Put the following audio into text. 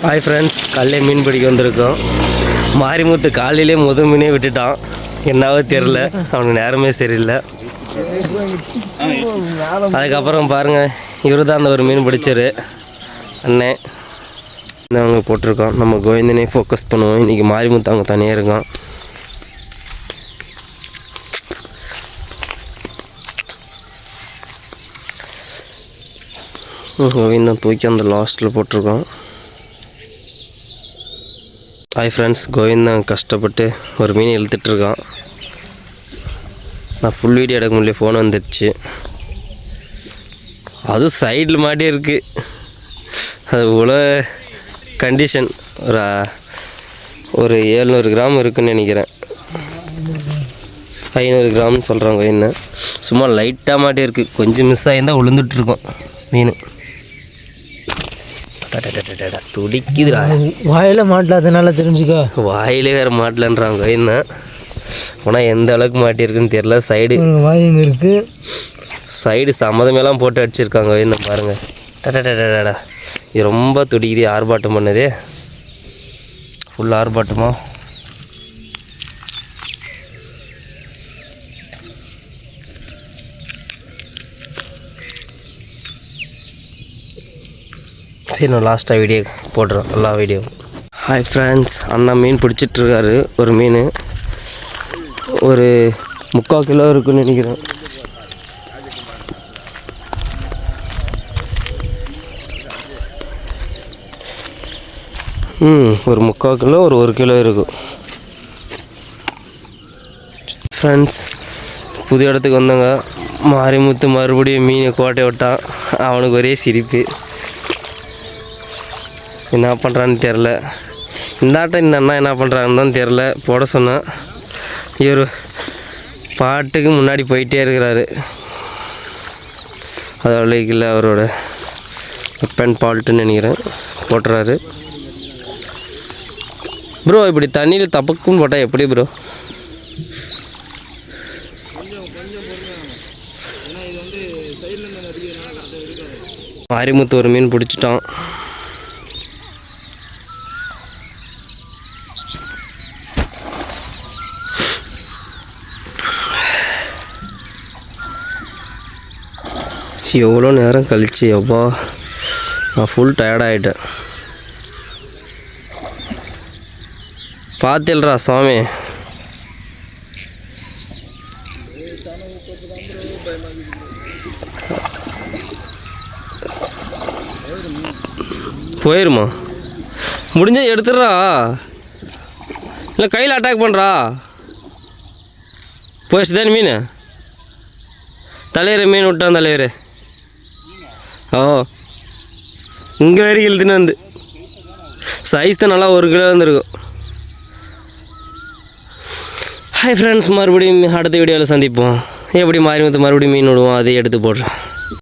Hi friends, காலையிலே மீன் பிடிக்க வந்திருக்கோம். மாரிமுத்து காலையிலே மீனே விட்டுட்டான். என்னவோ தெரில, அவனுக்கு நேரமே சரியில்லை. அதுக்கப்புறம் பாருங்கள், இவர் தான் அந்த ஒரு மீன் பிடிச்சாரு அண்ணே. அவங்க போட்டிருக்கோம். நம்ம கோவிந்தனே ஃபோக்கஸ் பண்ணுவோம். இன்றைக்கி மாரிமுத்து அவங்க தனியாக இருக்கான். கோவிந்தன் தூக்கி அந்த லாஸ்ட்டில் போட்டிருக்கோம். ஹாய் ஃப்ரெண்ட்ஸ், கோவிந்தன் கஷ்டப்பட்டு ஒரு மீன் இழுத்துட்ருக்கான். நான் ஃபுல் வீடியோ எடுக்க முடியல, ஃபோன் வந்துடுச்சு. அதுவும் சைடில் மாட்டி இருக்குது. அது இவ்வளோ கண்டிஷன் ஒரு 700 கிராம் இருக்குதுன்னு நினைக்கிறேன். 500 கிராம்னு சொல்கிறாங்க கோவிந்தன். சும்மா லைட்டாக மாட்டி இருக்குது. கொஞ்சம் மிஸ் ஆகியிருந்தால் விழுந்துட்டுருக்கோம் மீன். துடிக்குதுடா. வாயில் மாட்டலாதனால தெரிஞ்சுக்கோ. வாயிலே வேறு மாட்டலன்றாங்க கோவிந்தன். ஆனால் எந்த அளவுக்கு மாட்டியிருக்குன்னு தெரில. சைடு வாயுங்க இருக்குது. சைடு சம்மதமெல்லாம் போட்டு அடிச்சிருக்காங்க கோவிந்தன். பாருங்கள், டடா இது ரொம்ப துடிக்குது. ஆர்ப்பாட்டம் பண்ணுதே, ஃபுல் ஆர்ப்பாட்டமாக. சரி, நான் லாஸ்ட்டாக வீடியோ போடுறேன், எல்லா வீடியோ. ஹாய் ஃப்ரெண்ட்ஸ், அண்ணா மீன் பிடிச்சிட்ருக்காரு. ஒரு மீன் ஒரு 3/4 கிலோ இருக்குன்னு நினைக்கிறேன். ஒரு 3/4 கிலோ, ஒரு 1 கிலோ இருக்கும். ஃப்ரெண்ட்ஸ், புது இடத்துக்கு வந்தாங்க. மாரிமுத்து மறுபடியும் மீனை கோட்டை விட்டான். அவனுக்கு ஒரே சிரிப்பு. என்ன பண்ணுறான்னு தெரில. இந்த ஆட்டம் இந்த அண்ணா என்ன பண்ணுறான்னு தான் தெரில. போட சொன்னான். இவர் பாட்டுக்கு முன்னாடி போயிட்டே இருக்கிறாரு. அது அவ்வளோக்கு இல்லை, அவரோட வெப்பன் பால்ட்டுன்னு நினைக்கிறேன். போட்டுறாரு. ப்ரோ, இப்படி தண்ணியில் தப்பக்குன்னு போட்டால் எப்படி ப்ரோ? மாரிமுத்து ஒரு மீன் பிடிச்சிட்டான். எவ்வளோ நேரம் கழிச்சு, அப்பா நான் ஃபுல் டயர்டாகிட்டேன். பார்த்தில்றா சுவாமி. போயிருமா? முடிஞ்சா எடுத்துடுறா, இல்லை கையில் அட்டாக் பண்ணுறா. போயிடுச்சு தானே மீன். தலைவர் மீன் விட்டான். தலைவர் இங்கே வரைக்கும் இழுத்துன்னு வந்து சைஸ் தான் நல்லா 1 கிலோ வந்துருக்கும். ஹாய் ஃப்ரெண்ட்ஸ், மறுபடியும் அடுத்த வீடியோவில் சந்திப்போம். எப்படி மாரிமுத்து மறுபடியும் மீன் விடுவோம், அதை எடுத்து போடுறேன்.